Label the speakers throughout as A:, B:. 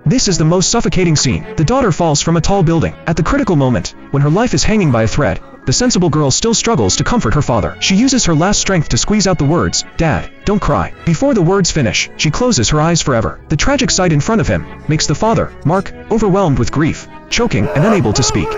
A: This is the most suffocating scene. The daughter falls from a tall building. At the critical moment, when her life is hanging by a thread, the sensible girl still struggles to comfort her father. She uses her last strength to squeeze out the words, "Dad, don't cry." Before the words finish, she closes her eyes forever. The tragic sight in front of him makes the father, Mark, overwhelmed with grief, choking and unable to speak.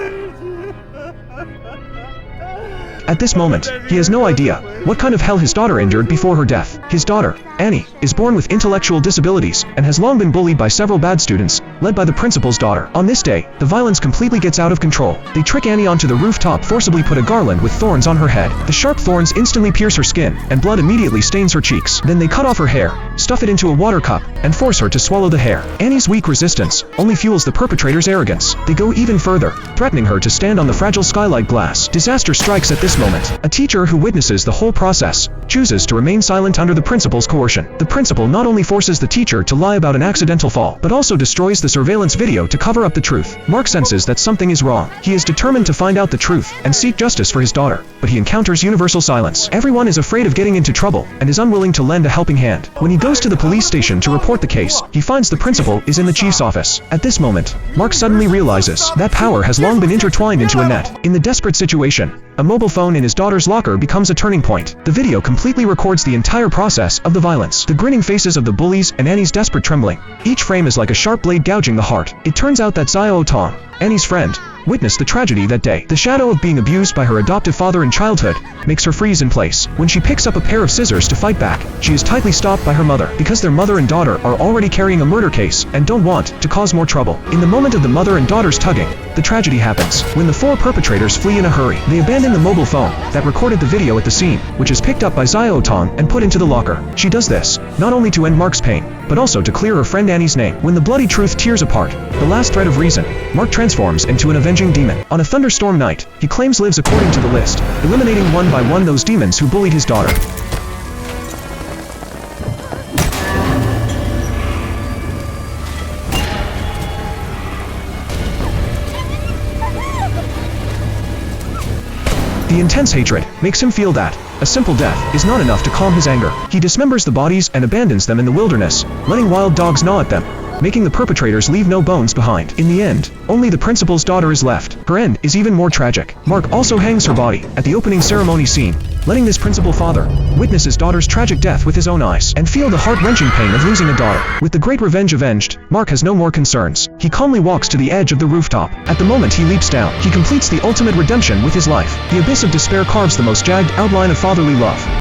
A: At this moment, he has no idea what kind of hell his daughter endured before her death. His daughter, Annie, is born with intellectual disabilities and has long been bullied by several bad students, led by the principal's daughter. On this day, the violence completely gets out of control. They trick Annie onto the rooftop, forcibly put a garland with thorns on her head. The sharp thorns instantly pierce her skin, and blood immediately stains her cheeks. Then they cut off her hair, stuff it into a water cup, and force her to swallow the hair. Annie's weak resistance only fuels the perpetrator's arrogance. They go even further, threatening her to stand on the fragile skylight glass. Disaster strikes at this moment. A teacher who witnesses the whole process chooses to remain silent under the principal's coercion. The principal not only forces the teacher to lie about an accidental fall, but also destroys the surveillance video to cover up the truth. Mark senses that something is wrong. He is determined to find out the truth and seek justice for his daughter, but he encounters universal silence. Everyone is afraid of getting into trouble and is unwilling to lend a helping hand. When he goes to the police station to report the case, he finds the principal is in the chief's office. At this moment, Mark suddenly realizes that power has long been intertwined into a net. In the desperate situation, a mobile phone in his daughter's locker becomes a turning point. The video completely records the entire process of the violence. The grinning faces of the bullies and Annie's desperate trembling. Each frame is like a sharp blade gouging the heart. It turns out that Xiao Tong, Annie's friend, witnessed the tragedy that day. The shadow of being abused by her adoptive father in childhood makes her freeze in place. When she picks up a pair of scissors to fight back, she is tightly stopped by her mother, because their mother and daughter are already carrying a murder case and don't want to cause more trouble. In the moment of the mother and daughter's tugging, the tragedy happens. When the four perpetrators flee in a hurry, they abandon the mobile phone that recorded the video at the scene, which is picked up by Xiao Tong and put into the locker. She does this not only to end Mark's pain, but also to clear her friend Annie's name. When the bloody truth tears apart the last thread of reason, Mark transforms into an avenging demon. On a thunderstorm night, he claims lives according to the list, eliminating one by one those demons who bullied his daughter. The intense hatred makes him feel that a simple death is not enough to calm his anger. He dismembers the bodies and abandons them in the wilderness, letting wild dogs gnaw at them, making the perpetrators leave no bones behind. In the end, only the principal's daughter is left. Her end is even more tragic. Mark also hangs her body at the opening ceremony scene, letting this principal father witness his daughter's tragic death with his own eyes and feel the heart-wrenching pain of losing a daughter. With the great revenge avenged, Mark has no more concerns. He calmly walks to the edge of the rooftop. At the moment he leaps down, he completes the ultimate redemption with his life. The abyss of despair carves the most jagged outline of fatherly love.